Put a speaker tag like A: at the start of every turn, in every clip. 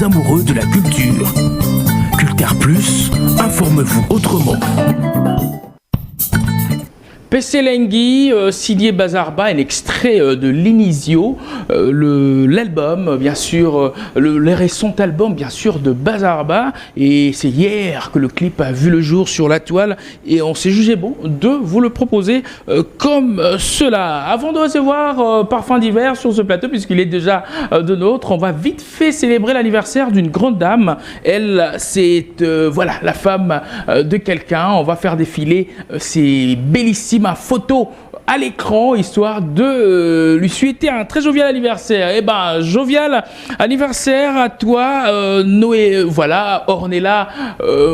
A: Amoureux de la culture. Culture Plus, informe-vous autrement.
B: Pesselengui, Sidié Bazarba, un extrait de l'Inisio, l'album, bien sûr, le récent album, bien sûr, de Bazarba. Et c'est hier que le clip a vu le jour sur la toile et on s'est jugé bon de vous le proposer comme cela. Avant de recevoir Parfum d'hiver sur ce plateau, puisqu'il est déjà de nôtre, on va vite fait célébrer l'anniversaire d'une grande dame. Elle, c'est voilà, la femme de quelqu'un. On va faire défiler ses bellissimes photo à l'écran, histoire de lui souhaiter un très jovial anniversaire. Eh ben, jovial anniversaire à toi, Noé, voilà, Ornella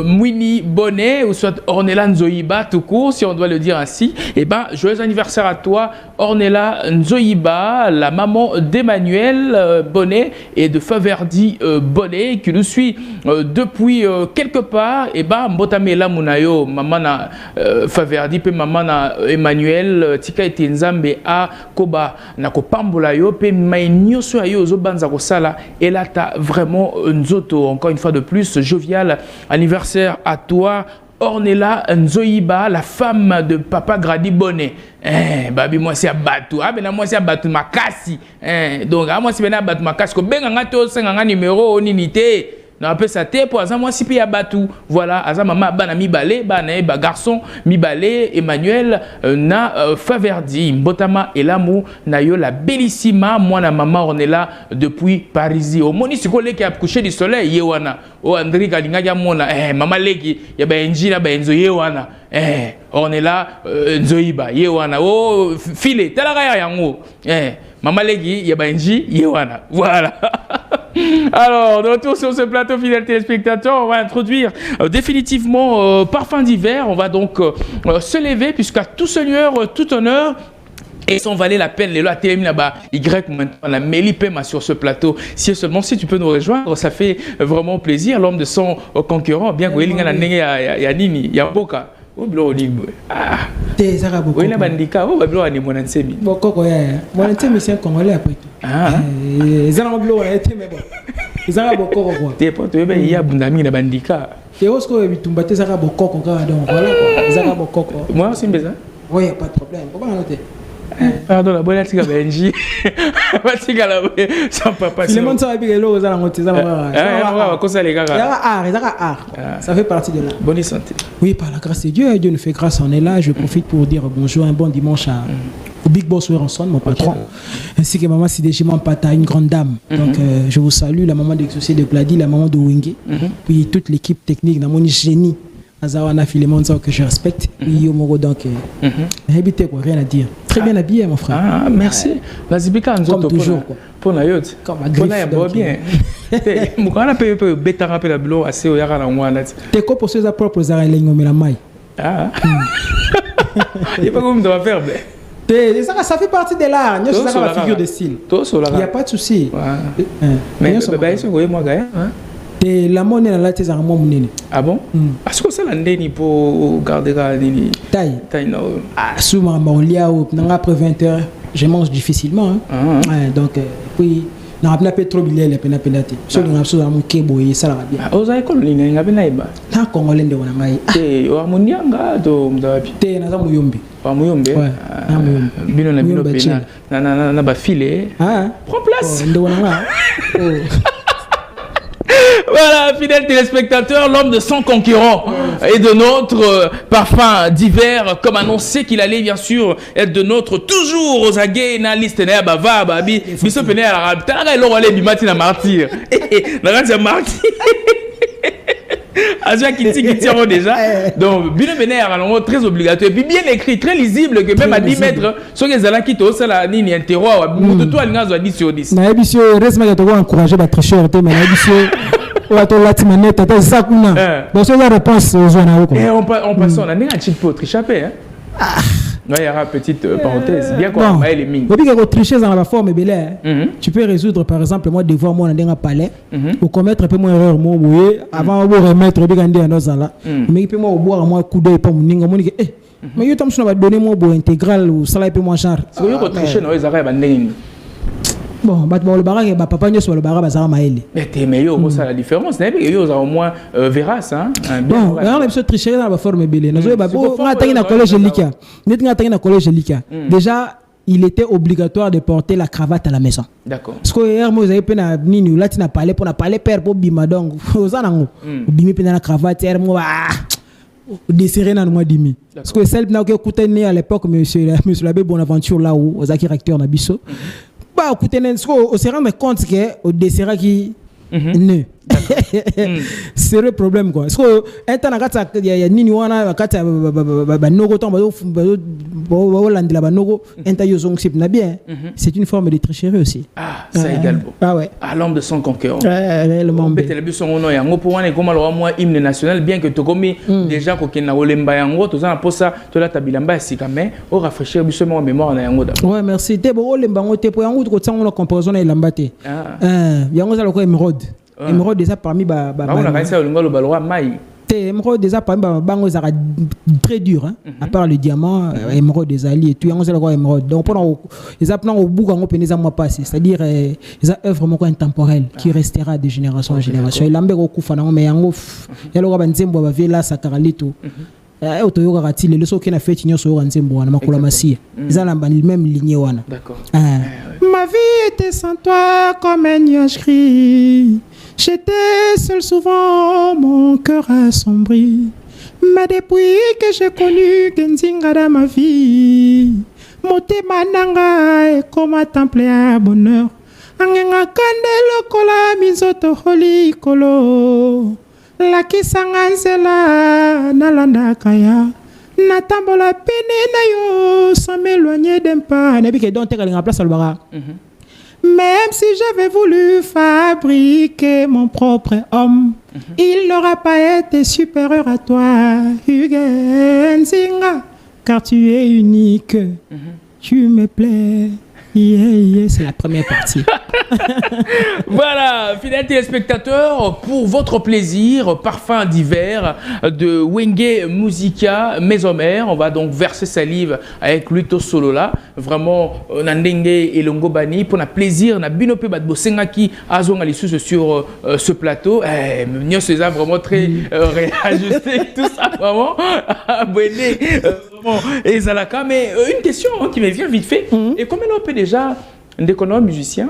B: Mouini Bonnet, ou soit Ornella Nzoïba tout court, si on doit le dire ainsi. Eh ben, joyeux anniversaire à toi, Ornella Nzoïba, la maman d'Emmanuel Bonnet et de Faverdi Bonnet, qui nous suit depuis quelque part. Eh ben, Mbotamela Munayo, maman na Faverdi, pe maman na Emmanuel, tika ete nzambe a koba na kopambola yo pe mai nyoso ayo zo banza ko sala elata vraiment nzoto. Encore une fois de plus, jovial anniversaire à toi, Ornella Nzoïba, la femme de Papa Grady Bonnet. Babi moi c'est abatu. Ah ben moi c'est abatu makasi. Donc moi c'est ben abatu makasi ko benga ngato senga nga numéro oninité. Non, après ça t'es pour ça moi si puis abatu. Voilà, asa maman bana mi balé, bana ba garçon mi balé, Emmanuel na Faverdi, Mbotama et l'amour na yo la bellissima moi na maman Ornella depuis Paris. Au moni sikole qui a couché du soleil yewana. O André Galinga ya mona maman leki ya ba enji na ba enzo yewana. Ornella Nzoïba yewana. Oh file talaka yango. Maman leki ya ba enji yewana. Voilà. Alors, de retour sur ce plateau, fidèles téléspectateurs, on va introduire définitivement Parfum d'hiver. On va donc se lever, puisqu'à tout seigneur, tout honneur, et ça en valait la peine, les lois télémi là-bas, Y maintenant, la Mélipema sur ce plateau. Si seulement si tu peux nous rejoindre, ça fait vraiment plaisir. L'homme de son concurrent, bien que il y a Nini, il y a Boka. Oh, blo libre. Ah.
C: T'es ça va beaucoup.
B: Oui, la bandika. Oh, blo ani mon ansemi.
C: Boko ya. Mon ansemi c'est un Congolais après tout.
B: Ah.
C: Ils ont blo ya té mais bon. Ils ont boko quoi.
B: T'es pas toi ben il y a bundami la bandika.
C: T'es osko bitumba t'es ça va boko quoi donc voilà quoi. Ils ont boko quoi.
B: Moi aussi besoin.
C: Oui, pas de problème. Comment noter?
B: Pardon, la bonne tika benji. Batika la sans papa.
C: Le monde ça va bien l'eau ça ça fait partie de là.
B: Bonne santé.
C: Oui, par la grâce de Dieu, Dieu nous fait grâce, on est là. Je profite pour dire bonjour, un bon dimanche au Big Boss Werenson, mon patron, ainsi que maman Sidéji Mampata, une grande dame. Donc je vous salue, la maman d'Exaucé de Pladi, la maman de Wingé, puis toute l'équipe technique, la mon génie. Azawana Philemon que je respecte. Yomogo donc habité quoi, rien à dire. Très bien habillé mon frère.
B: Ah merci. Lazibika
C: comme toujours quoi.
B: Pour la yacht.
C: Comme la griffe.
B: Pour bien. Mukana peut bêta rappeler la blo assez au yara la mwana.
C: T'es quoi pour ces propres aralengo mais la maille. Ah.
B: Il pas comme doit faire blé.
C: Ça fait partie de l'art. C'est ça la figure de style. Il n'y a pas de souci.
B: Mais bah ils sont moi gars.
C: Et la monnaie là t'es en monnaie.
B: Ah bon? Est-ce que ça l'année pour garder la
C: taille? Taille non. Ah souvent on lia après 20 heures, je mange difficilement. Donc puis na pas trop billet les peine penati. So on a so am kebo et ça va bien.
B: Ah aux écoles ni ngabe na iba.
C: Na congolais nde wana mai.
B: Eh wa munianga do mdapi.
C: Te na za muyombe.
B: Wa muyombe.
C: Na muyombe.
B: Bino na bino pena. Na ba filer. Prends place.
C: Nde wana.
B: Voilà, fidèles téléspectateurs, l'homme de son concurrent et de notre parfum d'hiver, comme annoncé qu'il allait bien sûr être de notre toujours aux aguets, na liste na bava babi, biso pene à l'arabe, t'as l'heure aller bimati na martyr, na ratia martyr. Asia qui tient déjà. Donc, bien vénère, très obligatoire. Et puis bien écrit, très lisible, que même à 10 mètres, ceux qui ont qui ont la ligne interroir, tout à l'heure, 10 sur 10.
C: Na ebisio, reste à encourager la tricheur, mais na ebisio, on va te la timanette, t'as ça qu'on a. Donc, c'est la réponse aux zones à
B: et on passe, on a un petit peu trichapé, hein. Il y aura une petite parenthèse. Bien quoi,
C: elle est mine. Depuis que tricher dans la forme belle, tu peux résoudre par exemple moi devoir moi dans un palais ou commettre un peu moins erreur moi avant de remettre bien dans nos là. Mais il peut moi boire moi coup d'œil pas mon ninga mon mais yo tam so va donner moi bo intégral ou ça là peut moi genre.
B: C'est que tricher non ils arrivent à ndenge.
C: Bon, le barrage, papa n'y sur le barrage, bazar maël.
B: Mais t'es meilleur, ça la différence. N'est-ce pas au moins Véras, hein.
C: Bon, on a besoin de tricher dans la forme belle. Nous on a atteint le collège Lika. Nous avons atteint le collège Lika. Déjà, il était obligatoire de porter la cravate à la maison.
B: D'accord.
C: Parce que hier, moi, j'avais pena nini, là, tu n'as pas parlé père pour bima donc. Aux anango, bimi pena la cravate hier, moi, desserré dans le mois demi. Parce que celle n'a écouté à l'époque, monsieur l'abbé Bonaventure là où, aux acquis recteur Nabiso. Bah, écoutez, on se rend compte que au desserré qui ne. C'est le problème quoi. Parce que un temps il y a nini wana kata ba nogo temps ba landila ba nogo un temps yozong sip na bien. C'est une forme de tricherie aussi.
B: Ah, ça également.
C: Ah ouais.
B: À l'homme de son conquérant.
C: Réellement.
B: Betelebi son nom ya ngopo wana comme le moi hymne national bien que to komi déjà ko kena olemba yango to za posa to la tabilamba sika mais au rafraîchir biso mo mémoire na yango d'abord.
C: Ouais, merci. Te bo olemba ngo te po yango ko tsango na comparaison na lambate. Yango za loko émeraude. Émeraude déjà parmi ba
B: on a réussi à le balwa mai.
C: Émeraude déjà parmi bango za très dur hein. À part le diamant, émeraude des alliés et tout yango za loko émeraude. Donc pendant les appelants au bout quand on peneza moi passé, c'est-à-dire les œuvres moko intemporelles qui restera de génération en génération. Il lambe ko kufa na mais yango ya loko ba nzembo ba vela sakaralito. Otoyoka kati le leso kena feti nyoso yo nzembo wana makula masia. Ils ont la même lignée wana.
B: D'accord.
C: Ma vie était sans toi comme un nuage gris. J'étais seul souvent, mon cœur assombri. Mais depuis que j'ai connu Genzinga dans ma vie, motema nanga est comme un temple à bonheur. Angenga kande lokola mizoto holi kolo. La kisanganzela nalanda kaya. Natambola pene na yo sans m'éloigner d'un pas. Nabi ke don te kalinga place albara. Même si j'avais voulu fabriquer mon propre homme, il n'aura pas été supérieur à toi, Hugues Nzinga, car tu es unique, tu me plais. C'est la première partie.
B: Voilà, fidèles téléspectateurs, pour votre plaisir, parfum d'hiver de Wenge Musica Mesomer. On va donc verser salive avec Luto Solola. Vraiment, Nandenge et Longobani pour le plaisir. Na binope badbo sengaki azonga lissus sur ce plateau. Mignon César vraiment très réajusté, tout ça vraiment. Et Zalaka, mais une question qui me vient vite fait. Et comment on peut déjà un musicien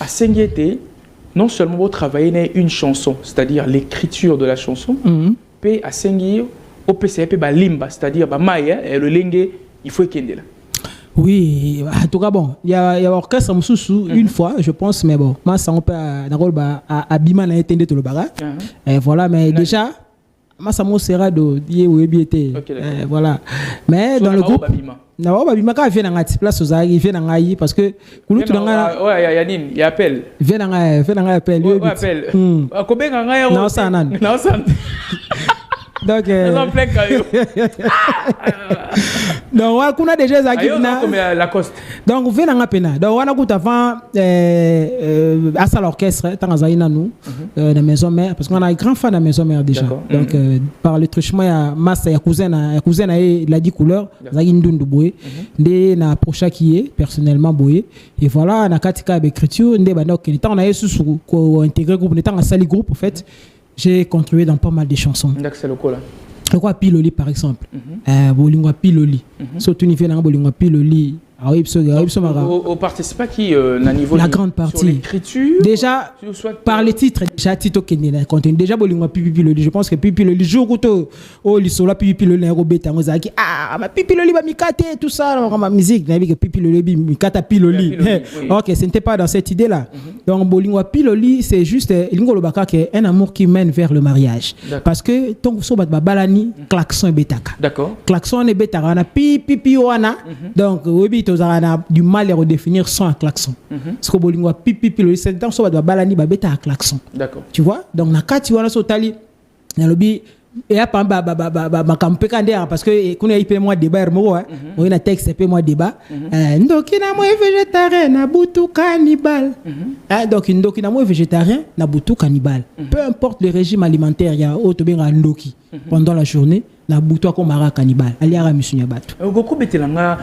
B: à Senguete, non seulement vous travaillez une chanson, c'est-à-dire l'écriture de la chanson, puis à Senguete, au PCP, limba, c'est-à-dire maïa et le lingue, il faut qu'il y ait là.
C: Oui, en tout cas, bon, il y a orchestre Moussou une fois, je pense, mais bon, moi, ça on peut à Bima n'a été tout le barat. Voilà, mais déjà, moi, ça m'a serré de voilà. Mais dans le groupe. Non, Bima quand vient dans place aux aïe, vient dans aïe parce que nous tout dans
B: ouais, Yanine, il appelle.
C: Vient dans appel.
B: Appel. Combien dans
C: non, ça non.
B: Non, ça.
C: Donc donc on a déjà
B: na Lacoste.
C: Donc vient dans pena. Donc on a tout avant à ça l'orchestre tant zaina nous la maison mère parce qu'on a un grand fan de la maison mère déjà. Donc par le truchement ya master ya cousin il a dit couleur zagi ndundu boye ndé na procha qui est personnellement boye et voilà na katika d'écriture ndé ba donc temps on a sous ko intégrer groupe temps en sali groupe en fait. J'ai contribué dans pas mal de chansons.
B: C'est le quoi là?
C: Le quoi Piloli par exemple. Bolingwa Piloli. Surtout niveau dans Bolingwa Piloli.
B: Au participe qui na niveau
C: la grande partie.
B: L'écriture.
C: Déjà par les titres déjà Tito Kenya contenu déjà Bolingwa Pipi Loli. Je pense que Pipi Loli jour où lisola Pipi Loli na robeta ngozaki ma Pipi Loli ba mikate tout ça dans ma musique na que Pipi Loli mikata Piloli. OK, ce n'était pas dans cette idée là. Donc Bolingwa Piloli c'est juste lingolo baka que un amour qui mène vers le mariage. Parce que ton so bat balani klaxon et betaka.
B: D'accord.
C: Klaxon et betaka na pipi wana. Donc oui on a du mal à redéfinir son à klaxon. Parce que bolingwa pipi le sentant so ba balani ba beta à klaxon. D'accord. Tu vois? Donc na kati wana so tali na lobi et apa ba kampeka ndera parce que kuna ipe moi débat mo on a texte pe moi débat ndoki na moi végétarien na butu cannibal. Donc ndoki na moi végétarien na butu cannibal. Peu importe le régime alimentaire ya o to benga ndoki pendant la journée na buto ko mara cannibal ali ara misunya bato
B: Goku betelanga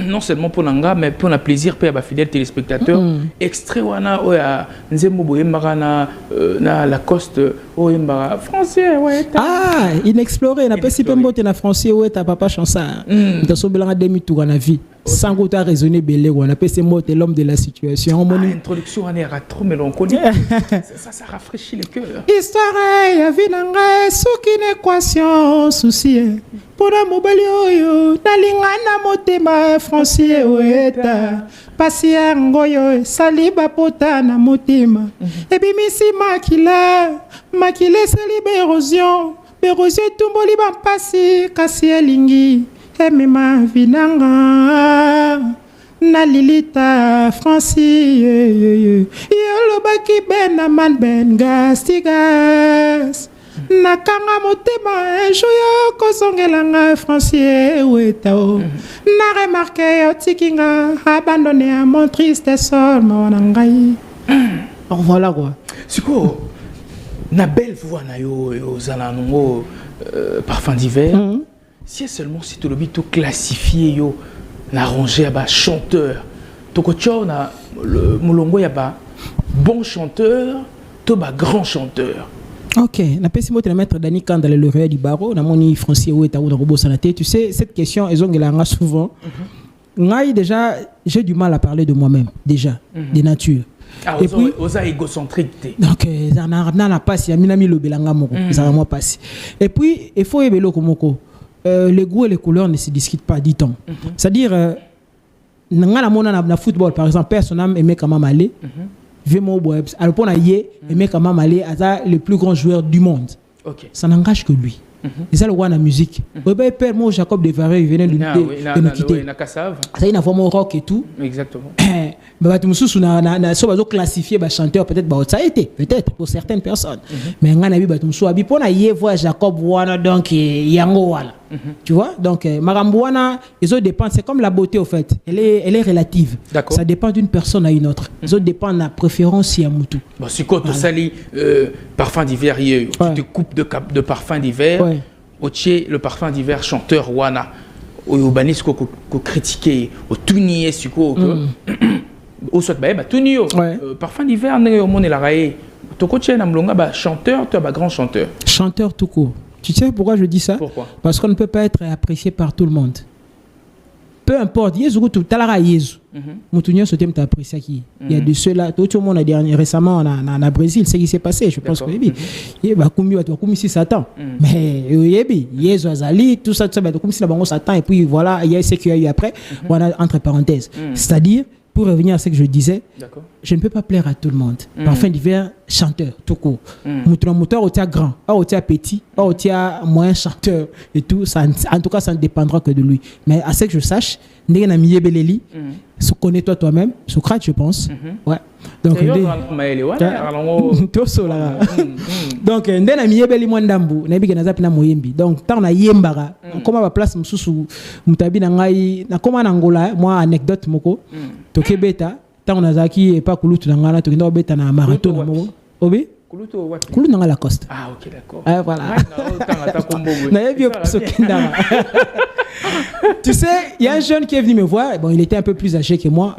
B: non seulement pour nanga mais pour le plaisir pour les fidèles téléspectateurs extrait wana oya nzembo boyembaka na Lacoste oyembaka français ouais
C: inexploré na pesi pembote na français ouais ta papa chansa ntaso belanga demi tour na vie sans que tu as raisonné belé on appelle ce mot l'homme de la situation
B: introduction on est trop mélancolique ça rafraîchit le cœur
C: histoire ya vinanga soki une équation souci pour la mobile oyo nalingana motema français oeta pasi ngoyo saliba pota na motema ebimisi makila saliba érosion tumboli bampasi kasi elingi emema vinanga nalilita Francis yolobaki bena man ben gastigas nakanga motema joyo kozongelanga Francis wetao na remarqué yo tikinga abandonné à mon triste sol mona ngai. Voilà quoi.
B: Siko na belle voix na yo zana nongo parfum d'hiver. Si seulement si tu le tout classifié yo na rangé à chanteur to kocho na le mulongo ya ba bon chanteur to ba grand chanteur.
C: Ok, na pesi mo te mettre Dani Kanda le lauréat du barreau na moni Français ou ta ou na robo sanate. Tu sais cette question ils ont gelanga souvent. Ngai déjà j'ai du mal à parler de moi-même déjà de nature.
B: Ah, et puis osa égocentrique.
C: Donc ça n'a pas si minami lo belanga moko ça moi passe. Et puis il faut ebelo komoko. Les goûts et les couleurs ne se discutent pas, dit-on. C'est-à-dire, na football, par exemple, personne aimait quand même aller. Alors, pour aimait quand même aller à le plus grand joueur du monde. Ça n'engage que lui. Et ça, le roi de la musique. Père, moi, Jacob de Varey, il venait de nous quitter. Ça, il a vraiment rock et tout.
B: Exactement.
C: On a classifié les chanteurs, peut-être, ça a été, peut-être, pour certaines personnes. Mais on a vu, pour voir Jacob Wana, donc, Yango Wana. Tu vois? Donc, Marambouana, ils ont dépend, c'est comme la beauté, au fait. Elle est relative. Ça dépend d'une personne à une autre. Ils ont dépend de la préférence à Moutou.
B: Bon, si quand tu salis parfum d'hiver, tu te coupes de parfum d'hiver. Otier le parfum d'hiver chanteur Wana au banis ko critiquer au tunier suko au soit ba tunio parfum d'hiver ne au monde la raé to ko tien na mlonga ba chanteur tu ba grand chanteur
C: tout court. Tu sais pourquoi je dis ça?
B: Pourquoi?
C: Parce qu'on ne peut pas être apprécié par tout le monde. Peu importe, Yezu tout talara Yezu. Moutounio ce thème t'apprécié qui. Il y a de ceux-là, tout le monde a dit récemment en Brésil, c'est ce qui s'est passé, je pense que il va comme si Satan. Mais Yezu Azali, tout ça comme si la banque Satan et puis voilà, il y a ce qu'il y a eu après, voilà entre parenthèses. C'est-à-dire pour revenir à ce que je disais, je ne peux pas plaire à tout le monde. Parfum d'hiver, chanteur, tout court. Moteur, au tient grand, au tient petit, au tient moyen chanteur et tout. Ça, en tout cas, ça ne dépendra que de lui. Mais à ce que je sache, Ndena Miye Beleli, connais-toi toi-même, Socrate, je pense. Ouais. Donc, donc, Ndena Miye Beli Mwandambu, Nebi Genazap na Moyembi. Donc, tant na Yembara, comment va place Msusu Mutabi na ngai, na comment Angola, moi anecdote moko, toke beta, tant na zaki et pas kulutu na ngana, toke ndo beta na marathon na moko. Obi? Kulu na Lacoste.
B: Ah ok d'accord.
C: Ah voilà. Na yebi sokindara. Tu sais, il y a un jeune qui est venu me voir, bon, il était un peu plus âgé que moi.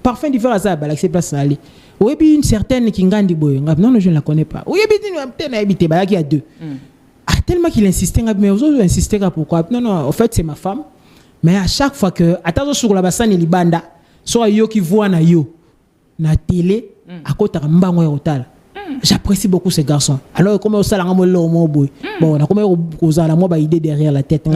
C: Parfum d'hiver à ça, l'accès place à aller. Oui, puis une certaine qui ngandi boy. Non, je ne la connais pas. Oui, puis il y a deux. Tellement qu'il insistait, mais aux autres insistaient pourquoi? Non, en fait, c'est ma femme. Mais à chaque fois que, attends, sur la bassane et libanda, soit yo qui voit na yo, na télé, à côté de mbango et hotel. J'apprécie beaucoup ces garçons. Alors, comment ça, bon, on a comment on a la idée derrière la tête.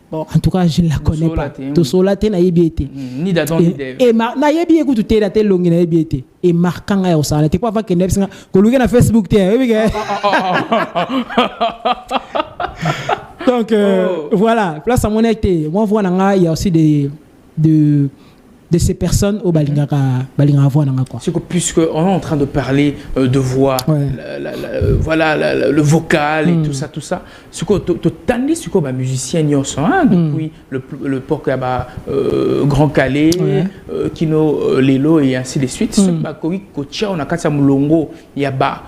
C: Bon, en tout cas, je ne la connais pas. Tout cela, tu n'as pas été.
B: Ni d'adon, ni d'Ève.
C: Et n'a pas été écouté, tu as été long, n'a pas été. Et marquant, tu n'as pas fait que tu as fait Facebook. Donc, voilà. Place à mon été. Moi, il y a aussi de ces personnes au Balinga voix quoi.
B: C'est que puisque on est en train de parler de voix, voilà le vocal et tout ça. Ce que tu tandis ce que bah musicien nyos depuis le pok Grand Calais, Kino Lelo et ainsi de suite. Ce bah ko kocha on a kata mulongo ya ba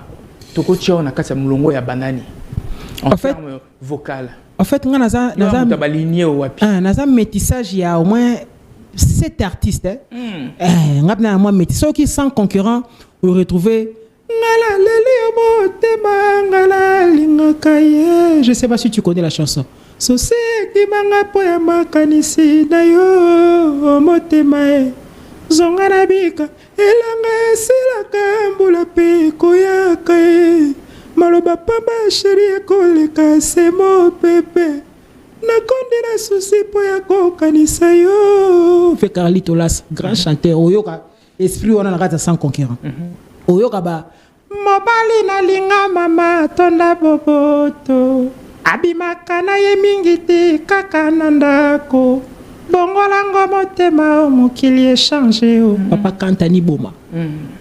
B: to kocha on a kata mulongo ya banani. En fait vocal.
C: En fait, on a un métissage, il y a au moins 7 artistes. On a un métissage qui sans concurrent, vous retrouvez. Je ne sais pas si tu connais la chanson. Maloba pamba chérie koleka semo pepe nakondi na souci po ya kokanisa yo fait Carlito Las grand chanteur oyoka esprit wana nakata sans concurrent oyoka ba mobali na linga mama tonda boboto abimaka na ye mingi te kaka na ndako bongolango motema mokili échange o papa kantani boma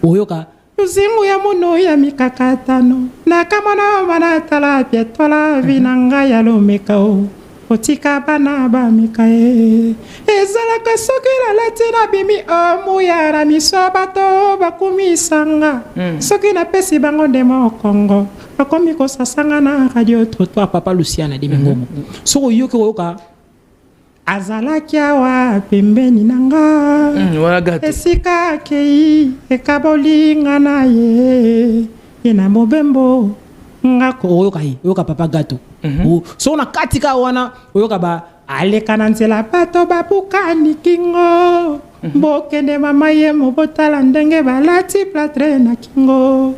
C: oyoka Uzimu ya muno ya mikakatano nakamona mana tala pietola vinanga ya lomekao otika bana ba mikae ezala kasoki la latina bimi omu ya na miso bato bakumisanga soki na pesi bango ndemo Kongo bakomi ko sasanga na radio trottoir papa Luciana de Mingomo so yoka azalaki awa pembeni nanga esika kei ekabolinga na ye ina mobembo ngako oyoka papa gato so na katika wana oyoka ba aleka na nzela bato babukani kingo bokende mama ye mobotala ndenge balati platre na kingo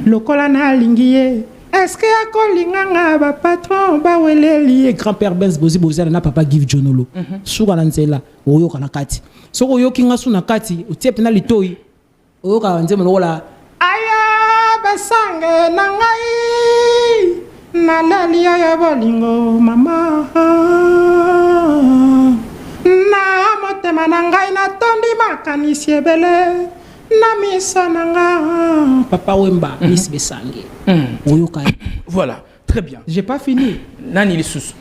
C: lokola na alingi ye est-ce que akolinganga ba patron ba weleli grand-père Benz bozi na papa Give Jonolo suka na nzela oyoka na kati so oyoki nga su na kati utiepe na litoi oyoka nzema lokola aya basange na ngai na lali ya bolingo mama na motema na ngai na tondi makanisi ebele na misa nanga papa Wemba Miss Besange
B: voilà très bien
C: j'ai pas fini
B: nani les sous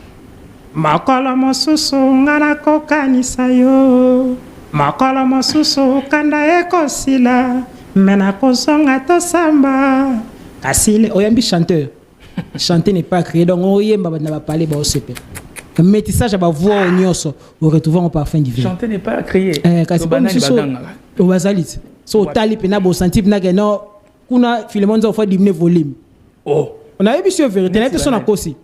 C: makolo mosusu ngana kokanisa yo makolo mosusu kanda ekosila mena kozonga tosamba kasile oyambi chanteur chanter n'est pas créé donc oyemba na ba parler ba osepe métissage ba voix nyonso on retrouve en parfum divin
B: chanter n'est pas créé
C: kasi mosusu obazalit so tali pena bo senti pena que non kuna Philemon za fois diminuer volume on a vu sur vérité net son akosi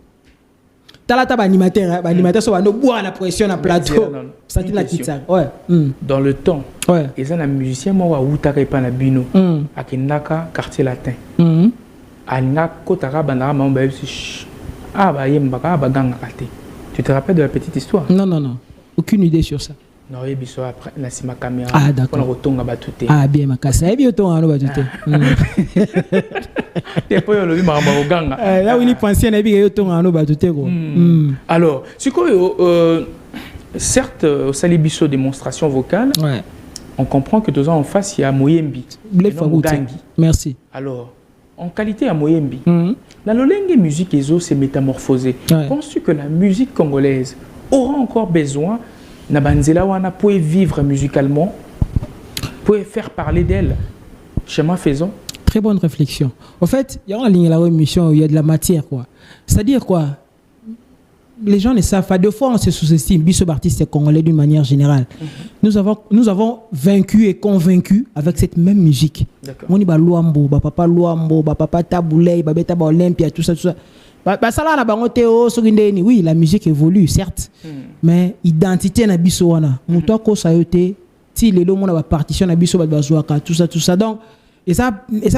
C: talata ba animateur so ba no boire la pression na plateau senti la guitare
B: dans le temps et ça na musicien mo wa utaka pa na bino akinaka quartier latin alina kotaka bana mamba ba yemba ka ba ganga kate tu te rappelles de la petite histoire
C: non aucune idée sur ça.
B: Non, il y a après la caméra.
C: Ah, d'accord.
B: On retourne à Batouté.
C: Ah, bien, ma casse. Il y a bien à Batouté.
B: Et puis, on a vu Maramboganga.
C: Là où il pensait, il y a bien à Batouté.
B: Alors, c'est quoi certes, au Salibiso démonstration vocale, on comprend que deux ans en face, il y a Moyembi.
C: Merci.
B: Alors, en qualité à Moyembi, la Lolenge musique ESO s'est métamorphosée. Penses-tu que la musique congolaise aura encore besoin na banzela wana pour vivre musicalement, pour faire parler d'elle? Chemin faisons.
C: Très bonne réflexion. En fait, il y a une ligne là émission où il y a de la matière quoi. C'est-à-dire quoi? Les gens ne savent pas. Deux fois, on se sous-estime. Bisso artiste congolais d'une manière générale. Nous avons vaincu et convaincu avec cette même musique. On y va Luambo, papa Luambo, papa Taboulay, Babeta Olympia, tout ça. Oui, la musique évolue, certes. Mais l'identité na biso wana. Mouto ko sayote, ti lelo mona ba partition na biso ba bazouaka, tout ça. Donc, et ça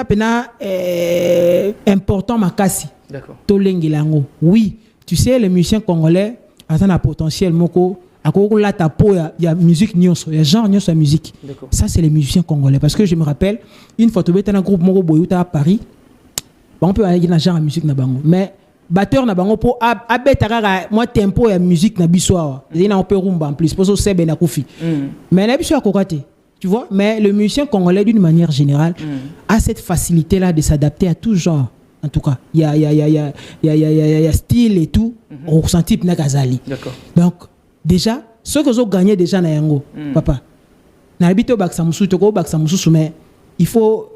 C: pena important makasi.
B: D'accord.
C: Tolengelango. Oui. Tu sais, les musiciens congolais ont un potentiel. Il y a musique, il y a genre de musique. Ça, c'est les musiciens congolais. Parce que je me rappelle, une fois, tu es dans un groupe à Paris, on peut aller dans un genre de musique. Mais batteur, pour moi, tempo et musique, il y a un peu rumba en plus. Parce que c'est bien koufi. Mais il y a tu vois, mais le musicien congolais, d'une manière générale, a cette facilité-là de s'adapter à tout genre. En tout cas, il y a style et tout. On ressentit que Nakazali.
B: D'accord.
C: Donc, déjà, ceux qui ont gagné déjà na yango, papa. N'habite au Baksamusu, tu au Baksamusu, mais il faut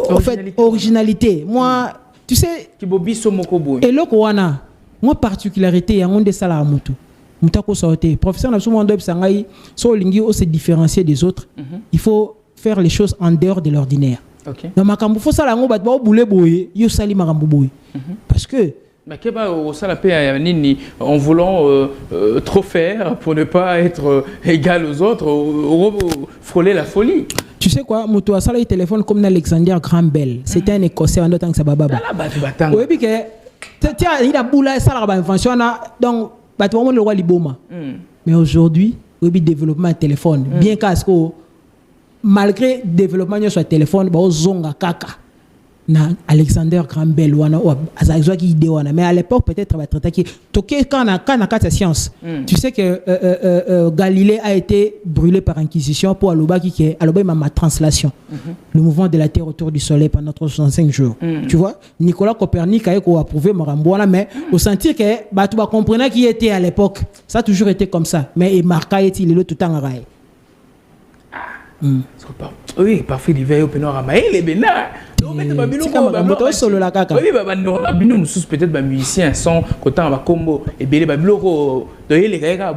C: en fait originalité. Moi, tu sais.
B: Kibobi Somokobo.
C: Et le Kowana, moi particularité ya ngonde sala à mutu mutako sorte professeur na souvent doit sangai so lingi o se différencier des autres il faut faire les choses en dehors de l'ordinaire.
B: OK.
C: Na makambo faut sala ngo bat ba boule boye yo sali makambo boye parce que
B: mais au salapé en voulant trop faire pour ne pas être égal aux autres, frôler la folie.
C: Tu sais quoi, Moutou a salé téléphone comme Alexander Graham Bell. C'était un Écossais en d'autant que ça baba. Oui, puis que tiens, il a boula ça la invention donc bah tout le monde le roi liboma. Mais aujourd'hui, oui, développement de téléphone, bien qu'à ce que malgré développement de ce téléphone, bah zonga kaka. Na Alexander Graham Bell wana azazwa ki idée wana mais à l'époque peut-être va traiter qui toqué quand na science tu sais que Galilée a été brûlé par inquisition pour aloba qui aloba ma translation le mouvement de la terre autour du soleil pendant 365 jours tu vois Nicolas Copernic a approuvé marambo wana mais au sentir que bah tu vas comprendre qui était à l'époque ça a toujours été comme ça mais il marqua est il est tout temps rail
B: oui parfait l'hiver au pénor mais il est bénin. Peut-être les musiciens sont contents de combo et bien les bureaux de les gars.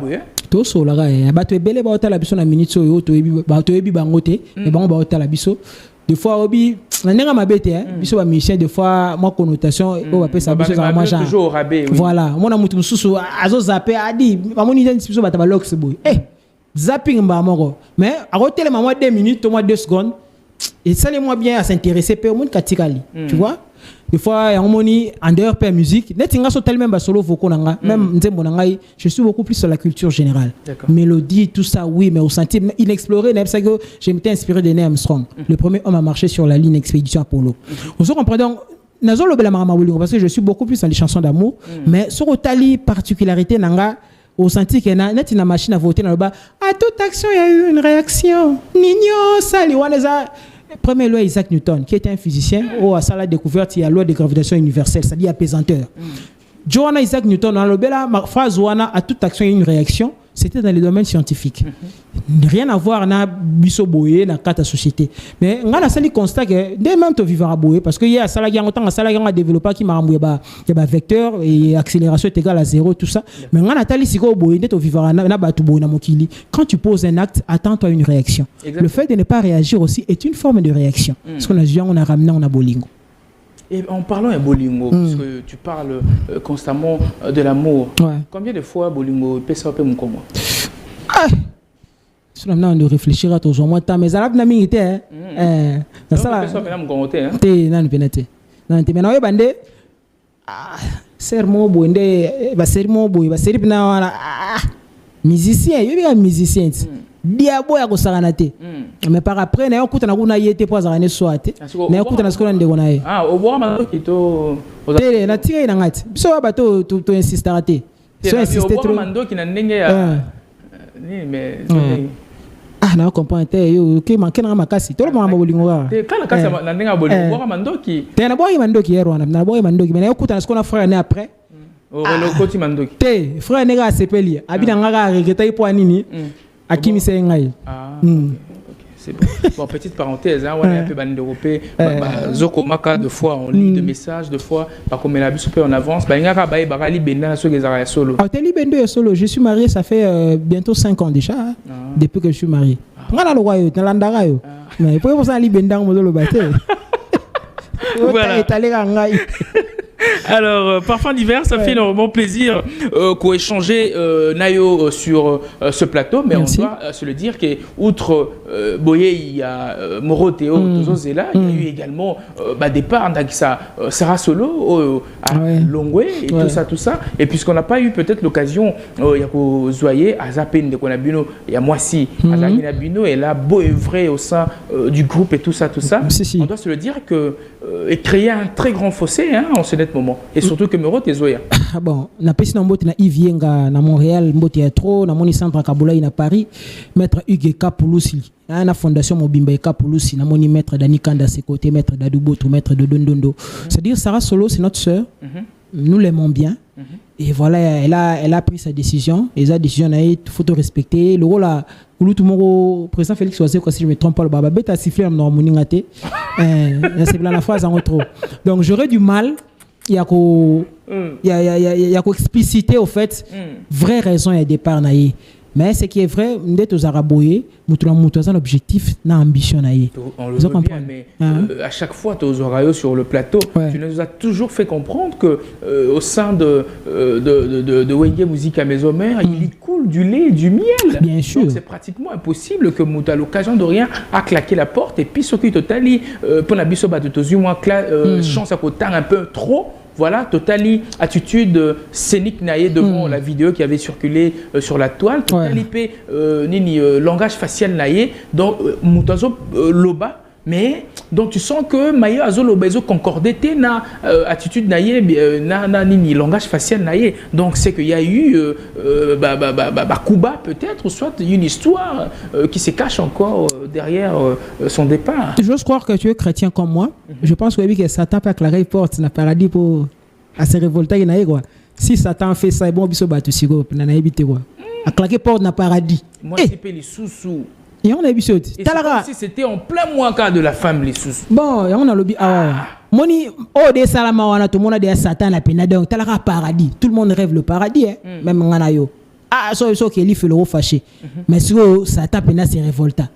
C: Tout ça là, bateau belé ba hôtel la biso na minute so to ebi bangote et bango ba hôtel la biso. Des fois obi na nenga mabete biso ba musicien des fois moi connotation o ba pesa biso za moi genre. Toujours rabais. Voilà, moi na mutu mususu azo zapper adi ba moni identité biso ba ta ba lox boy. Zapping ba moko. Mais à hôtel moi 2 minutes, moi 2 secondes. Et ça les moi bien à s'intéresser peu au monde katikali tu vois des fois il y a en dehors de musique netinga so tellement ba solo voko nanga même nzembo nangai je suis beaucoup plus sur la culture générale mélodie tout ça oui mais au senti inexploré n'est ça que je m'étais inspiré de Neil Armstrong le premier homme à marcher sur la ligne expédition Apollo on se comprend donc nazo lobela mama bolingo parce que je suis beaucoup plus dans les chansons d'amour mais sur otali particularité nanga au senti que net une machine à voter dans le bas à toute action il y a eu une réaction nigno sali waneza premier loi Isaac Newton qui était un physicien au à ça la découverte il y a loi de gravitation universelle c'est-à-dire apesanteur Johanna Isaac Newton dans le bella phrase wana à toute action il y a une réaction c'était dans les domaines scientifiques rien à voir na biso boye na kata société mais ngala sali constat que dès même to vivra boye parce que il y a ça la guerre autant ça la guerre développer qui maramouye ba vecteur et accélération est égale à 0 tout ça mais ngala tali siko boye to vivra na ba tu boye na mokili quand tu poses un acte attends-toi une réaction. Exactement. Le fait de ne pas réagir aussi est une forme de réaction parce qu'on a dit on a ramené on a bolingo.
B: Et en parlant de bolingo, parce que tu parles constamment de l'amour, combien de fois bolingo peut ça mon comment?
C: Si on a de réfléchir à tous au moins temps, mais arabes n'a mis été ça
B: ça même commenter hein.
C: T'es non pénété. Non t'es maintenant bandé. Sermo bonde, ba sermo boy, ba serip na musicien, yo bien musicien. Diabo ya kosangana te mais par après na yokuta na kuna yete po azakane soate na yokuta na skola ndeko na ye
B: au bois mandoki to
C: tele na tire ina ngati biso bato to insister te so insister trop
B: mandoki na ndenge ya ni mais
C: na comprendre te yo ke manke na makasi to lo mama bolingo wa
B: te kana kasa na ndenge ya bolingo bois mandoki
C: te na bois mandoki yero na bois mandoki mais na yokuta na skola frère ne après
B: le koti mandoki
C: te frère ne ga sepeli abina ngaka regreta ipo nini Akimi Sengai.
B: C'est bon. Bon, petite parenthèse, on a un peu d'Europé. Zoko Maka, de fois, on lit des messages, de fois, par comme la bus en avance.
C: Je suis marié, ça fait bientôt 5 ans déjà, depuis que je suis marié. Voilà. Mais pourquoi ça,
B: alors, Parfum d'hiver, ça fait énormément plaisir qu'échanger Nayo sur ce plateau, mais merci. On doit se le dire qu'outre Boye, il y a Moro Théo, Tozozela, il y a eu également des parts qui Sarah Solo, à Longwe, et tout ça. Et puisqu'on n'a pas eu peut-être l'occasion, il y a Zoye, à Zapen de Konabino, il y a Moissi, à Zakinabino, et là, beau et vrai au sein du groupe et tout ça. On doit se le dire que et créer un très grand fossé en ce net moment. Et surtout que Moro Tezoya.
C: Bon, na pesi na mbote na Ivienga na Montréal, mbote ya trop, na moni centre Kaboula na Paris, maître Hugues Kapouloussi. Na fondation Mobimba Kapouloussi, na moni maître Dani Kanda à ses côtés, maître Dadouboto, maître de Dondondo. C'est-à-dire Sarah Solo, c'est notre sœur. Nous l'aimons bien. Et voilà, elle a pris sa décision. Et sa décision, il faut respecter. Le rôle à tout le monde, président Félix Oisé, si je ne me trompe pas, le baba bête a sifflé dans mon ingate. C'est la phrase en trop. Donc j'aurais du mal il y a qu'au expliciter au fait vraie raison et départ naïe. Mais ce qui est vrai, nous tous araboyés, nous avons l'objectif, l'ambition naïe.
B: On le voit bien, mais à chaque fois, tu es sur le plateau, tu nous as toujours fait comprendre que au sein de Wenge Musique à Maison-Mère, il y coule du lait et du miel.
C: Bien sûr.
B: Donc c'est pratiquement impossible que nous ayons l'occasion de rien à claquer la porte et puis ce qui totali pour la biso chance à côté un peu trop. Voilà, totali attitude scénique naïe devant la vidéo qui avait circulé sur la toile. Totali nini langage facial naïe donc mutazo loba. Mais donc tu sens que Maïe Azolo Bezo concordé na attitude naïe na nini langage facial naïe. Donc c'est qu'il y a eu Kuba peut-être ou soit une histoire qui se cache encore derrière son départ.
C: J'ose croire que tu es chrétien comme moi. Je pense que Satan peut claquer porte dans le paradis pour à se révolter naïe quoi. Si Satan fait ça bon biso batu sigo na naïe bité quoi. À claquer porte dans le paradis.
B: Moi c'est pas les sous-sous.
C: Et on a vu ça.
B: Si c'était en plein mois quart de la femme les sous.
C: Bon, et on a lobby. Moni, oh des salama wana tout le monde a des Satan la peine donc talara paradis. Tout le monde rêve le paradis même ngana yo. So qui li fait le fâché. Mais si Satan peine c'est révolta.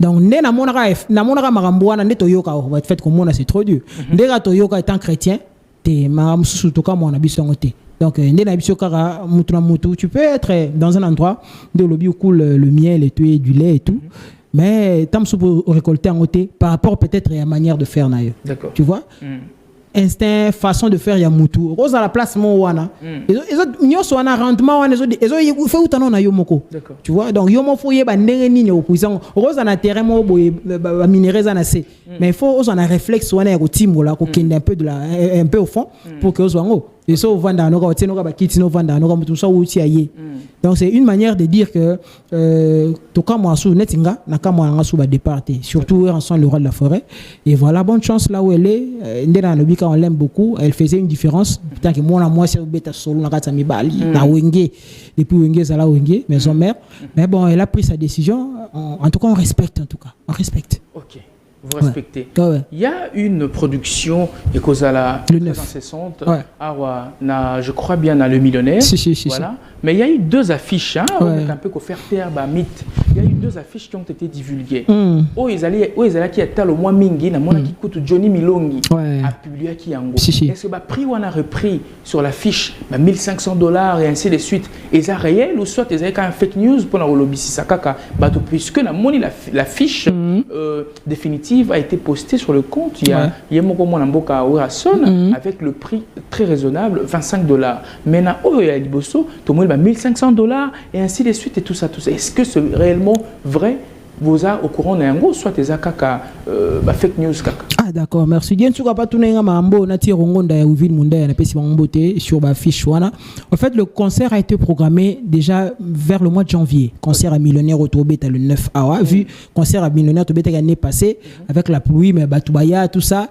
C: Donc né na monara marambo wana ne toyoka au fait comme on c'est trop dur. Ndega toyoka étant chrétien, te maram susu to comme on a bisongote. Donc, tu peux être dans un endroit de lobby où coule le miel et du lait et tout, mais tu peux récolter en côté par rapport peut-être à la manière de faire.
B: D'accord.
C: Tu vois instinct, façon de faire Yamutu. Rose à la place, mon wana. Les autres, wana rendement, wana, les autres, il faut autant na yomoko. Tu vois, donc yomo fouye ba nengeni opposition. Rose à la terrain, mo boye ba minéraux à nasser. Mais il faut on a réflexe wana au timo là, qu'on un peu de la, un peu au fond, pour que on soit en haut. Et ça, on va dans nos gars, nos gars qui nous vendent dans nos gars, tout ça où tu ailles. Donc c'est une manière de dire que tout comme moi sous netinga, na comme moi sous va départer. Surtout en sont le roi de la forêt. Et voilà, bonne chance là où elle est. Ndera no bika on l'aime beaucoup. Elle faisait une différence. Tant que moi c'est beta solo na kata mi bali na wenge. Depuis wenge ça là wenge maison mère. Mais bon, elle a pris sa décision. En tout cas, on respecte en tout cas. On respecte.
B: OK. Vous respectez. Il y a une production Ekozala très incessante. Je crois bien dans Le Millionnaire. Voilà. Mais il y a eu deux affiches. Un peu qu'on fait faire mythe. Il y a eu deux affiches qui ont été divulguées. Ils allaient qui est au moins Mingi, qui coûte Johnny Milongi a publié qui en Est-ce que prix on a repris sur l'affiche $1,500 et ainsi de suite. Et ça réel ou soit ils avaient quand même fake news pour la lobby Sisakaka. Puisque l'affiche définitive a été posté sur le compte. Il y a Mboka Werason avec le prix très raisonnable, $25. Maintenant, il y a Liboso, tout le monde $1,500 et ainsi de suite et tout ça. Est-ce que c'est réellement vrai? Vous êtes au courant d'un gros, soit des akaka fake news kaka. Ah
C: d'accord, merci. Bien sûr, pas tout le monde na tirongo da Ouville Munda na pesi bangote sur ba fiche wana. En fait, le concert a été programmé déjà vers le mois de janvier. Concert à Millionnaire Autobeta le 9 awa. Vu concert à Millionnaire Autobeta l'année passée avec la pluie mais Batubaya tout ça.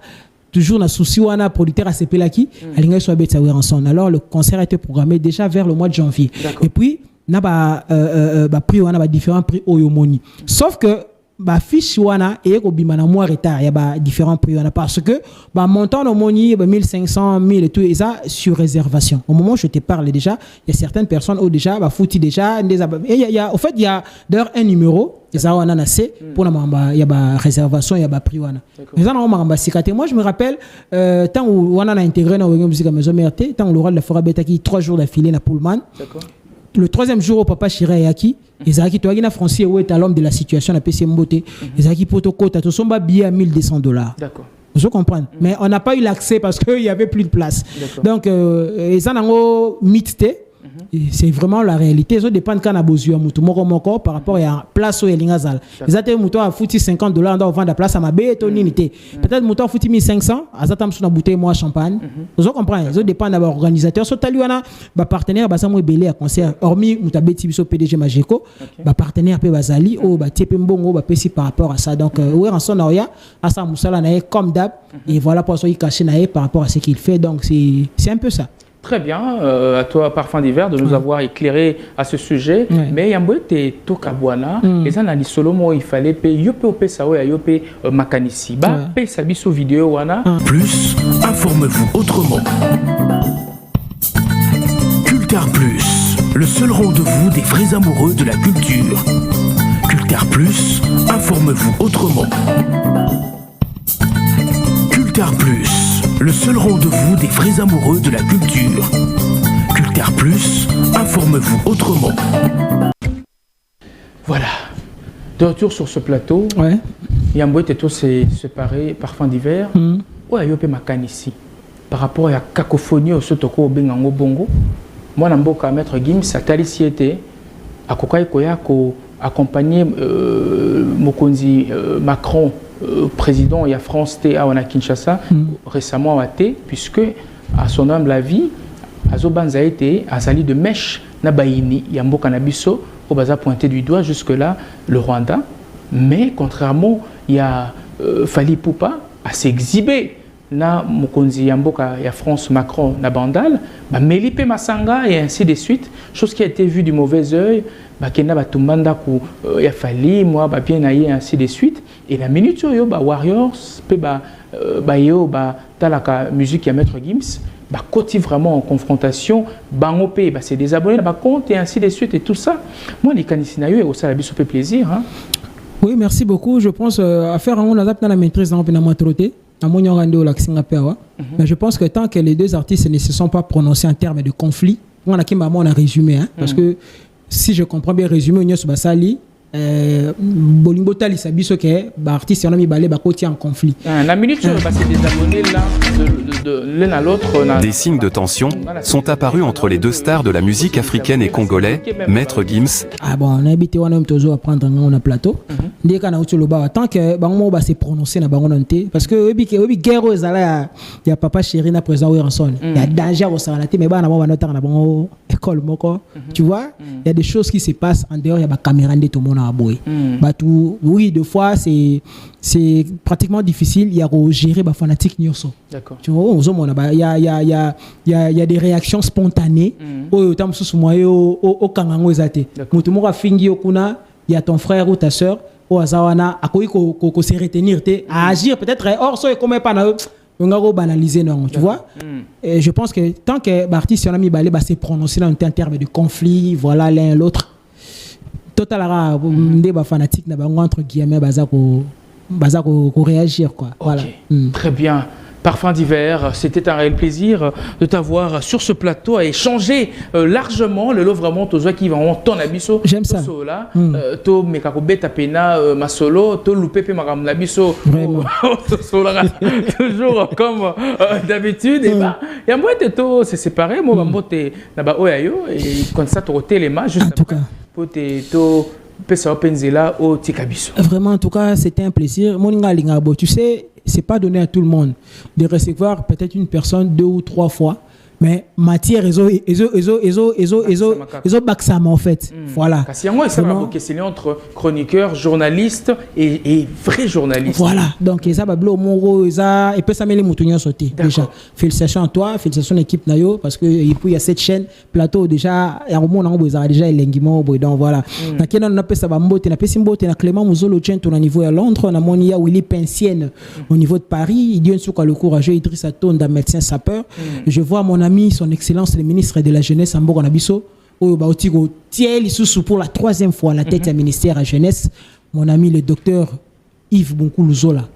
C: Toujours dans souci wana producteur à Sepelaki, alinga so beta ensemble. Alors le concert a été programmé déjà vers le mois de janvier. Et puis na prix wana différents prix oyomoni. Sauf que fiche wana et ko bimana moi retard ya différents prix wana parce que montant no moni 1500 1000 et tout et ça sur réservation. Au moment où je te parle déjà, il y a certaines personnes où déjà fouti déjà des il y a au fait il y a d'ailleurs un numéro et ça on a assez pour il y a réservation il y a prix wana. Mais ça on m'a sikate. Moi je me rappelle tant où on a intégré dans musique à Maison Mère tant le roi de la forêt beta qui 3 jours d'affilée na Pullman. D'accord. Le troisième jour au papa Chiré Yaki, Ezaki Toagina Français où est à l'homme de la situation à PC Mbote, Ezaki Potokota, tout son billet à $1,200. D'accord. Je comprends. Mais on n'a pas eu l'accès parce qu'il n'y avait plus de place. Donc, Ezanango mixte. C'est vraiment la réalité. Ça dépend de quand on a besoin de par rapport à la place où il y a des gens. Mouton a foutu $50, on doit vendre la place à ma bête. Peut-être mouton a foutu $1,500, à ça tam sur la bouteille moi champagne. Vous comprenez? Ça dépend de l'organisateur. So taluana ba partenaire ba ça moi belé à concert. Hormis mouta beti biso PDG Majeko, ba partenaire pe bazali ou ba tiep mbongo ba pesi par rapport à ça. Donc ouais en son oya à ça musala na comme d'hab et voilà pour ça il caché na par rapport à ce qu'il fait. Donc c'est un peu ça.
B: Très bien, à toi, Parfum d'hiver, de nous avoir éclairé à ce sujet. Mais Yamboé, tu Tokabwana, et ça, dans solomo, il fallait payer Yope Sawe, Yope Makanisi. Bah, paye sa biso vidéo, wana.
A: Plus, informe-vous autrement. Cultar Plus, le seul rendez-vous des vrais amoureux de la culture. Cultar Plus, informe-vous autrement. Cultar Plus, le seul rendez-vous des vrais amoureux de la culture. Cultar Plus, informe-vous autrement.
B: Voilà, de retour sur ce plateau. Yamboé Teto s'est séparé, Parfum d'hiver. Ouais, Yope Makanisi. Par rapport à la cacophonie au Sotoko au Bengango Bongo, moi, Namboka, Maître Gims, à Talisiété, à Kokai Koyako, accompagné Mokonzi Macron, président et à France T à Kinshasa, récemment à T, puisque à son humble avis, Azobanza été Azali de Mèche, Nabaini, Yamboka Nabiso, au Baza pointé du doigt jusque-là le Rwanda. Mais contrairement, il y a Fali Poupa à s'exhiber. Na Mokonzi Yamboka et France Macron na Bandal, Melipe Masanga et ainsi de suite, chose qui a été vue du mauvais œil, Kena Batumbanda ku ya Fali, moi bien naïe et ainsi de suite. Et la minute yo Warriors, yo talaka musique à Maître Gims, côté vraiment en confrontation, Bangopé, c'est des abonnés, compte et ainsi de suite et tout ça. Moi les canisinayo et au salabi ça fait plaisir.
C: Oui, merci beaucoup. Je pense à faire on adapte dans la maîtrise dans le troté. Mais je pense que tant que les deux artistes ne se sont pas prononcés en termes de conflit, on a résumé, parce que si je comprends bien résumé, on a Basali, Bolingo Tali Sabiso qui est artiste on a mis balé en conflit.
B: La minute c'est des abonnés là de l'un à l'autre.
D: Des signes de tension sont apparus entre les deux stars de la musique africaine et congolais, Maître Gims.
C: Ah bon, on a habité on a toujours à prendre un plateau. Dès qu'on a le bas tant que bango va se prononcer na bango nonté parce que obi guerre aux ala ya papa chéri na président Weranson. Il y a danger au salati mais ba na notar na bango école moko. Tu vois, il y a des choses qui se passent en dehors il y a ba caméra de tout le monde. Oui, deux fois, c'est pratiquement difficile. Il y a gérer les fanatiques. Tu vois, il y a des réactions spontanées. Il y a ton frère ou ta soeur, à se retenir, à agir peut-être. Or, ça est comme pas on va banaliser, non, tu vois. Et je pense que tant que l'artiste a mis balé, c'est prononcé en termes de conflit, voilà, l'un et l'autre. Totalement fanatique entre guillemets réagir quoi. Voilà.
B: Très bien. Parfum d'hiver, c'était un réel plaisir de t'avoir sur ce plateau à échanger largement le lot vraiment aux gens qui vont ton abisso.
C: J'aime ça.
B: To mekako beta pena ma solo, to loupé pe magam nabisso. Toujours comme d'habitude et y a moi to c'est séparé moi mbote na ba oyayo et comme ça to téléma juste
C: en tout cas.
B: Vraiment,
C: en tout cas, c'était un plaisir. Tu sais, c'est pas donné à tout le monde de recevoir peut-être une personne 2 ou 3 fois. Mais matière, ils ont baksama en fait. Voilà.
B: C'est entre chroniqueur, journaliste et vrai journaliste.
C: Voilà. Donc, ils ont et puis ça met les moutons sauter. Déjà, félicitations à toi, félicitations à l'équipe Nayo parce que il y a cette chaîne plateau déjà. Il y a un moment où ils ont déjà l'engagement. Donc voilà. Donc on a fait ça bambote, on a fait simbote, on a Clément Mouzolo Tchent au niveau à Londres, on a Monia Willy Pensienne au niveau de Paris. Il dit un souk le courageux Idrissa Tonda médecin sapeur. Je vois mon ami son excellence le ministre de la jeunesse Ambo Nabiso pour la 3e fois à la tête du ministère de la jeunesse mon ami le docteur Yves Bonkoulouzola.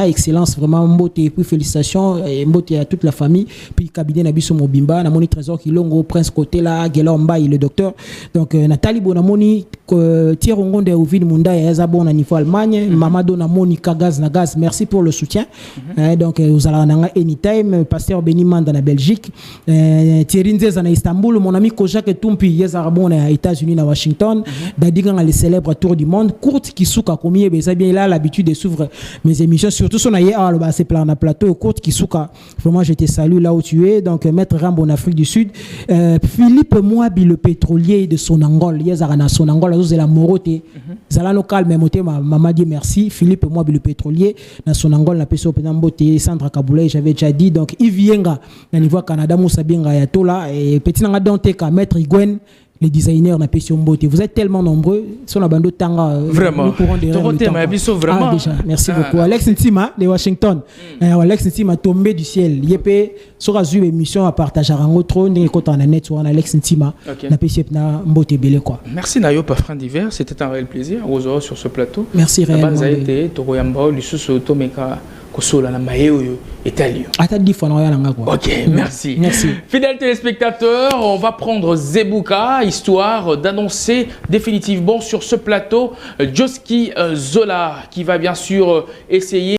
C: Excellence, vraiment, mbote, et puis félicitations, et mbote à toute la famille. Puis cabinet Nabiso Mobimba, Namoni Trésor Kilongo, Prince Kotela, Gelomba, le docteur. Donc, Nathalie Bonamoni, Thierry Ngonde, Ovid Munda, et Ezabon, à niveau Allemagne, Mamado Namoni, Kagaz, Nagaz, merci pour le soutien. Donc, vous allez en anytime, Pasteur Beniman dans la Belgique, Thierry Nzez en Istanbul, mon ami Kojak Tumpi, Yezarabon, à États-Unis, à Washington, Dadigan, à les célèbres tours du monde, Kurt Kisuka, Komié, Bezabien, là, l'habitude de suivre mes émissions, surtout si on a hier c'est plein de plateau Kurt Kisuka, vraiment je te salue là où tu es. Donc Maître Rambo en Afrique du Sud, Philippe Mouabi le pétrolier de Sonangol, Yezarana Sonangol, de la Moroté. Zalano calme moté maman dit merci. Philippe moi le pétrolier dans son angol la peso penamboté Sandra Kaboulay j'avais déjà dit donc Yves Yenga na niveau Canada Moussa Binga Yatola et petit nanga Danteka maître Igwen les designers na peso mboté. Vous êtes tellement nombreux sur la bande tanga
B: vraiment. Vraiment.
C: Ah, déjà merci beaucoup. Alex Ntima de Washington. Alex Ntima tombé du ciel. Yepé sur azu émission à partager rango trop ndenge kota na net sur Alex Ntima na peso na mboté belé quoi.
B: Merci Nayo Pafran d'hiver, c'était un réel plaisir aux heures sur ce plateau.
C: Merci réellement.
B: Ça a été Toroyamba Lisusu Tomeka Kosola na Maeo Italien.
C: Ok,
B: merci.
C: Merci.
B: Fidèles téléspectateurs, on va prendre Zebuka, histoire d'annoncer définitivement sur ce plateau Joski Zola qui va bien sûr essayer